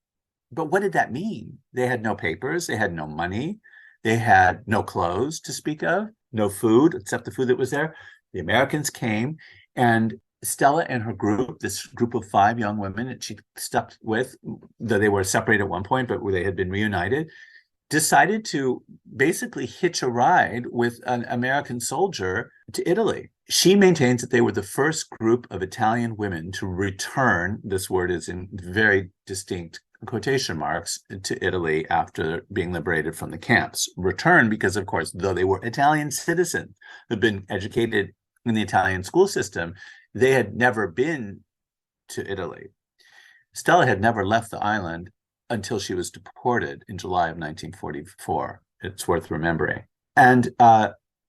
But what did that mean? They had no papers, they had no money, they had no clothes to speak of, no food except the food that was there. The Americans came, and Stella and her group, this group of 5 young women that she stuck with, though they were separated at one point, but they had been reunited, decided to basically hitch a ride with an American soldier to Italy. She maintains that they were the first group of Italian women to return, this word is in very distinct quotation marks, to Italy after being liberated from the camps. Return because, of course, though they were Italian citizens who'd been educated in the Italian school system, they had never been to Italy. Stella had never left the island until she was deported in July of 1944. It's worth remembering. And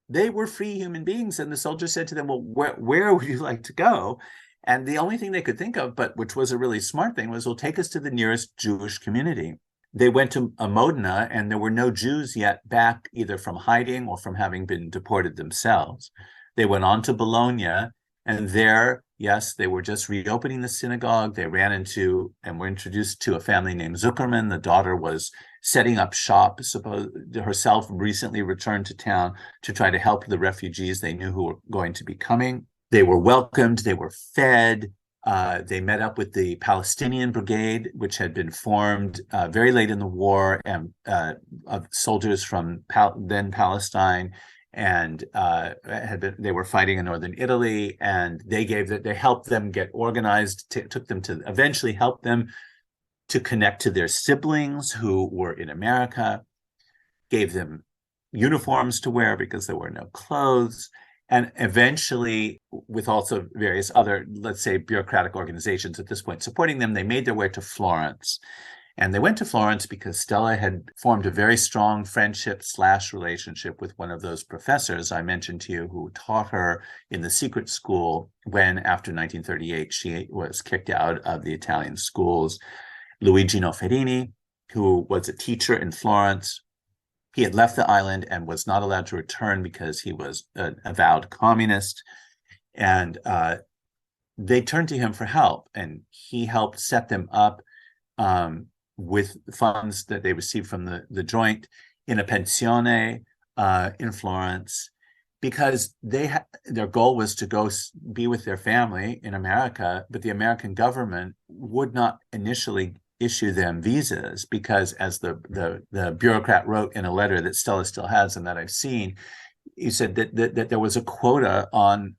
they were free human beings. And the soldier said to them, well, where would you like to go? And the only thing they could think of, but which was a really smart thing, was, well, take us to the nearest Jewish community. They went to Modena, and there were no Jews yet back, either from hiding or from having been deported themselves. They went on to Bologna, and there, yes, they were just reopening the synagogue. They ran into and were introduced to a family named Zuckerman. The daughter was setting up shop, herself recently returned to town to try to help the refugees they knew who were going to be coming. They were welcomed, they were fed. They met up with the Palestinian Brigade, which had been formed very late in the war, and of soldiers from then Palestine, and they were fighting in northern Italy, and they helped them get organized, took them to eventually help them to connect to their siblings who were in America, gave them uniforms to wear because there were no clothes. And eventually, with also various other, let's say, bureaucratic organizations at this point supporting them, they made their way to Florence. And they went to Florence because Stella had formed a very strong friendship/relationship with one of those professors I mentioned to you who taught her in the secret school when, after 1938, she was kicked out of the Italian schools. Luigi Noferini, who was a teacher in Florence. He had left the island and was not allowed to return because he was an avowed communist. And they turned to him for help, and he helped set them up with funds that they received from the joint in a pensione in Florence. because their goal was to go be with their family in America, but the American government would not initially issue them visas because, as the bureaucrat wrote in a letter that Stella still has and that I've seen, he said that there was a quota on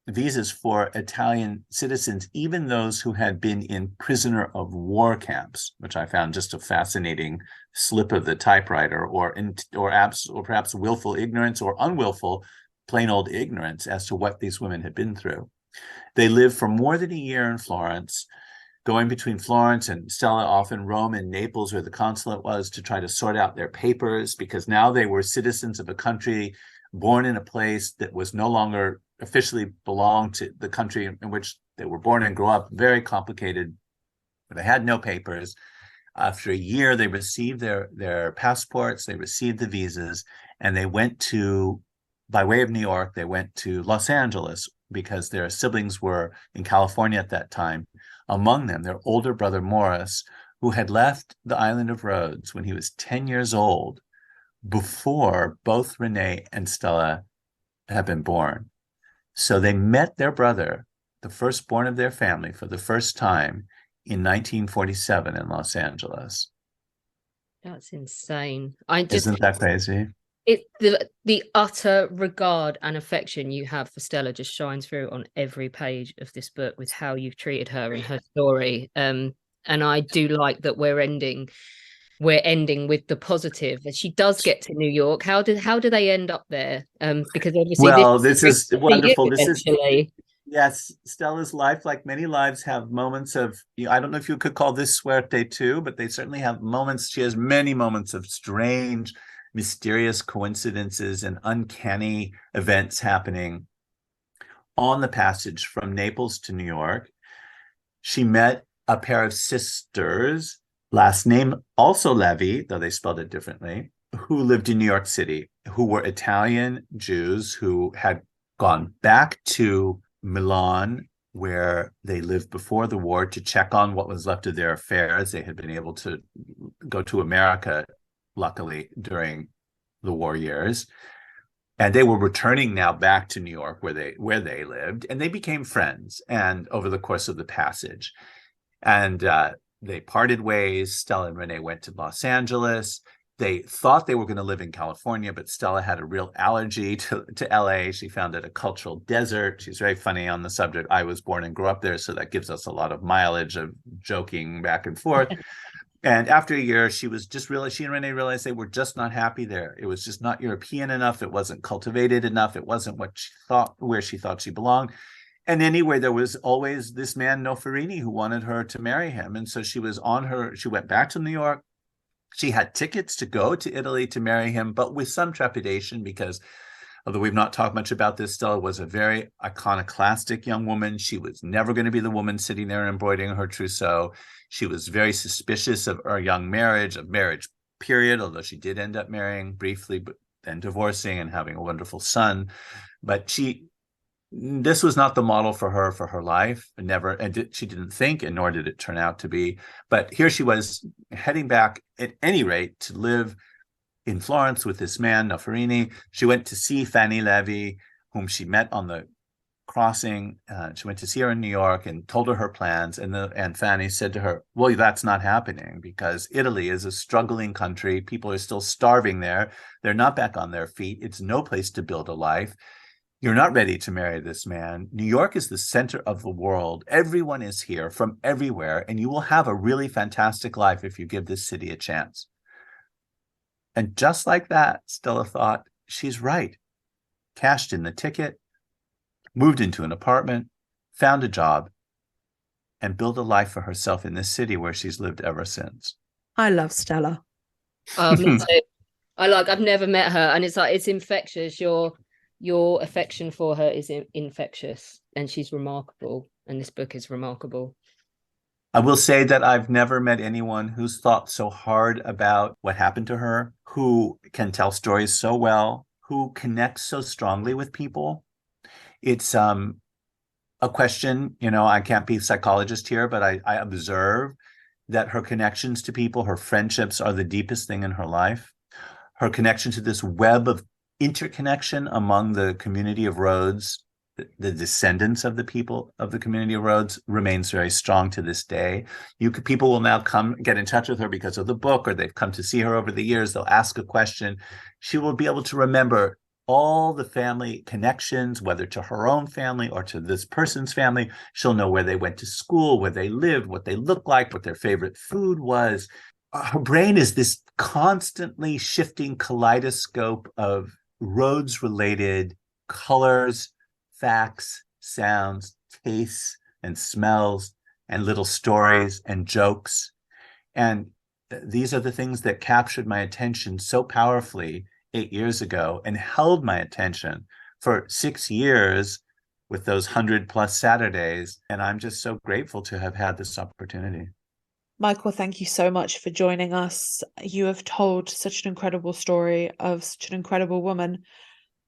visas for Italian citizens, even those who had been in prisoner of war camps, which I found just a fascinating slip of the typewriter, or perhaps willful ignorance or unwillful, plain old ignorance as to what these women had been through. They lived for more than a year in Florence, going between Florence and Stella, often Rome and Naples, where the consulate was, to try to sort out their papers, because now they were citizens of a country born in a place that was no longer officially belonged to the country in which they were born and grew up. Very complicated. But they had no papers. After a year, they received their passports, they received the visas, and they went to, by way of New York, they went to Los Angeles because their siblings were in California at that time. Among them, their older brother, Morris, who had left the island of Rhodes when he was 10 years old, before both Renee and Stella had been born. So they met their brother, the firstborn of their family, for the first time in 1947 in Los Angeles. That's insane. Isn't that crazy? The utter regard and affection you have for Stella just shines through on every page of this book with how you've treated her and her story. And I do like that we're ending with the positive. She does get to New York. How do they end up there? Because obviously, this is wonderful. Eventually. Yes, Stella's life, like many lives, have moments of, I don't know if you could call this suerte too, but they certainly have moments. She has many moments of strange, mysterious coincidences and uncanny events happening on the passage from Naples to New York. She met a pair of sisters, last name also Levi, though they spelled it differently, who lived in New York City, who were Italian Jews who had gone back to Milan, where they lived before the war, to check on what was left of their affairs. They had been able to go to America, luckily, during the war years. And they were returning now back to New York, where they lived, and they became friends. And over the course of the passage, and they parted ways. Stella and Renee went to Los Angeles. They thought they were going to live in California, but Stella had a real allergy to LA. She found it a cultural desert. She's very funny on the subject. I was born and grew up there, so that gives us a lot of mileage of joking back and forth. And after a year, she and Renee realized they were just not happy there. It was just not European enough. It wasn't cultivated enough. It wasn't where she thought she belonged. And anyway, there was always this man, Noferini, who wanted her to marry him. And so she went back to New York. She had tickets to go to Italy to marry him, but with some trepidation, because although we've not talked much about this, Stella was a very iconoclastic young woman. She was never going to be the woman sitting there embroidering her trousseau. She was very suspicious of her young marriage, period, although she did end up marrying briefly, but then divorcing and having a wonderful son. But this was not the model for her life. She didn't think, and nor did it turn out to be. But here she was heading back, at any rate, to live in Florence with this man, Noferini. She went to see Fanny Levi, whom she met on the crossing. She went to see her in New York and told her plans. And Fanny said to her, well, that's not happening, because Italy is a struggling country. People are still starving there. They're not back on their feet. It's no place to build a life. You're not ready to marry this man. New York is the center of the world. Everyone is here from everywhere, and you will have a really fantastic life if you give this city a chance. And just like that, Stella thought, she's right. Cashed in the ticket, moved into an apartment, found a job, and built a life for herself in this city where she's lived ever since. I love Stella. Me too. I've never met her, and it's infectious. Your affection for her is infectious, and she's remarkable, and this book is remarkable. I will say that I've never met anyone who's thought so hard about what happened to her, who can tell stories so well, who connects so strongly with people. It's a question, I can't be a psychologist here, but I observe that her connections to people, her friendships, are the deepest thing in her life. Her connection to this web of interconnection among the community of Rhodes, the descendants of the people of the community of Rhodes, remains very strong to this day. People will now come get in touch with her because of the book, or they've come to see her over the years. They'll ask a question. She will be able to remember all the family connections, whether to her own family or to this person's family. She'll know where they went to school, where they lived, what they looked like, what their favorite food was. Her brain is this constantly shifting kaleidoscope of Rhodes-related colors, facts, sounds, tastes, and smells, and little stories and jokes. And these are the things that captured my attention so powerfully 8 years ago and held my attention for 6 years with those 100+ Saturdays. And I'm just so grateful to have had this opportunity. Michael, thank you so much for joining us. You have told such an incredible story of such an incredible woman,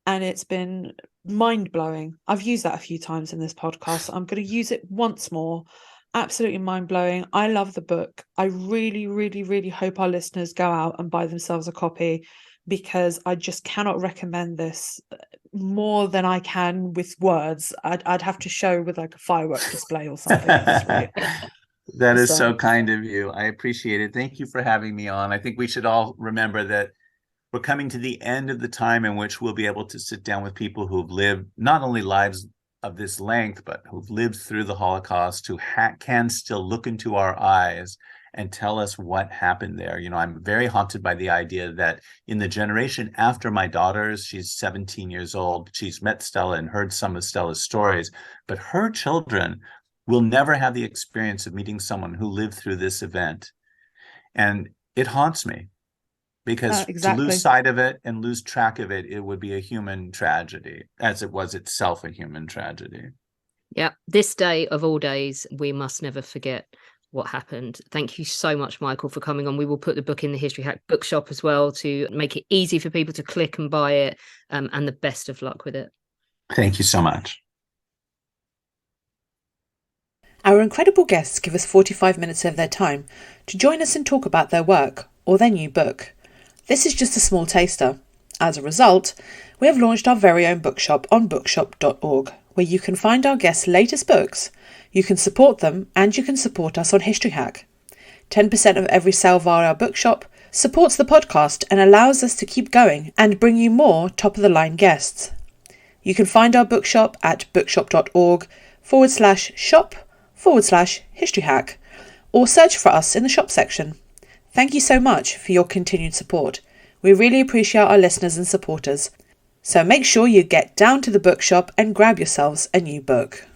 and it's been mind-blowing. I've used that a few times in this podcast. I'm going to use it once more. Absolutely mind-blowing. I love the book. I really, really, really hope our listeners go out and buy themselves a copy, because I just cannot recommend this more than I can with words. I'd have to show with like a firework display or something. That is so kind of you. I appreciate it. Thank you for having me on. I think we should all remember that we're coming to the end of the time in which we'll be able to sit down with people who've lived not only lives of this length, but who've lived through the Holocaust, who can still look into our eyes and tell us what happened there. You know, I'm very haunted by the idea that in the generation after my daughter's, she's 17 years old, she's met Stella and heard some of Stella's stories, but her children will never have the experience of meeting someone who lived through this event. And it haunts me, because to lose sight of it and lose track of it, it would be a human tragedy, as it was itself a human tragedy. Yeah, this day of all days, we must never forget what happened. Thank you so much, Michael, for coming on. We will put the book in the History Hack bookshop as well to make it easy for people to click and buy it, and the best of luck with it. Thank you so much. Our incredible guests give us 45 minutes of their time to join us and talk about their work or their new book. This is just a small taster. As a result, we have launched our very own bookshop on bookshop.org, where you can find our guests' latest books, you can support them, and you can support us on History Hack. 10% of every sale via our bookshop supports the podcast and allows us to keep going and bring you more top-of-the-line guests. You can find our bookshop at bookshop.org/shop/History Hack, or search for us in the shop section. Thank you so much for your continued support. We really appreciate our listeners and supporters. So make sure you get down to the bookshop and grab yourselves a new book.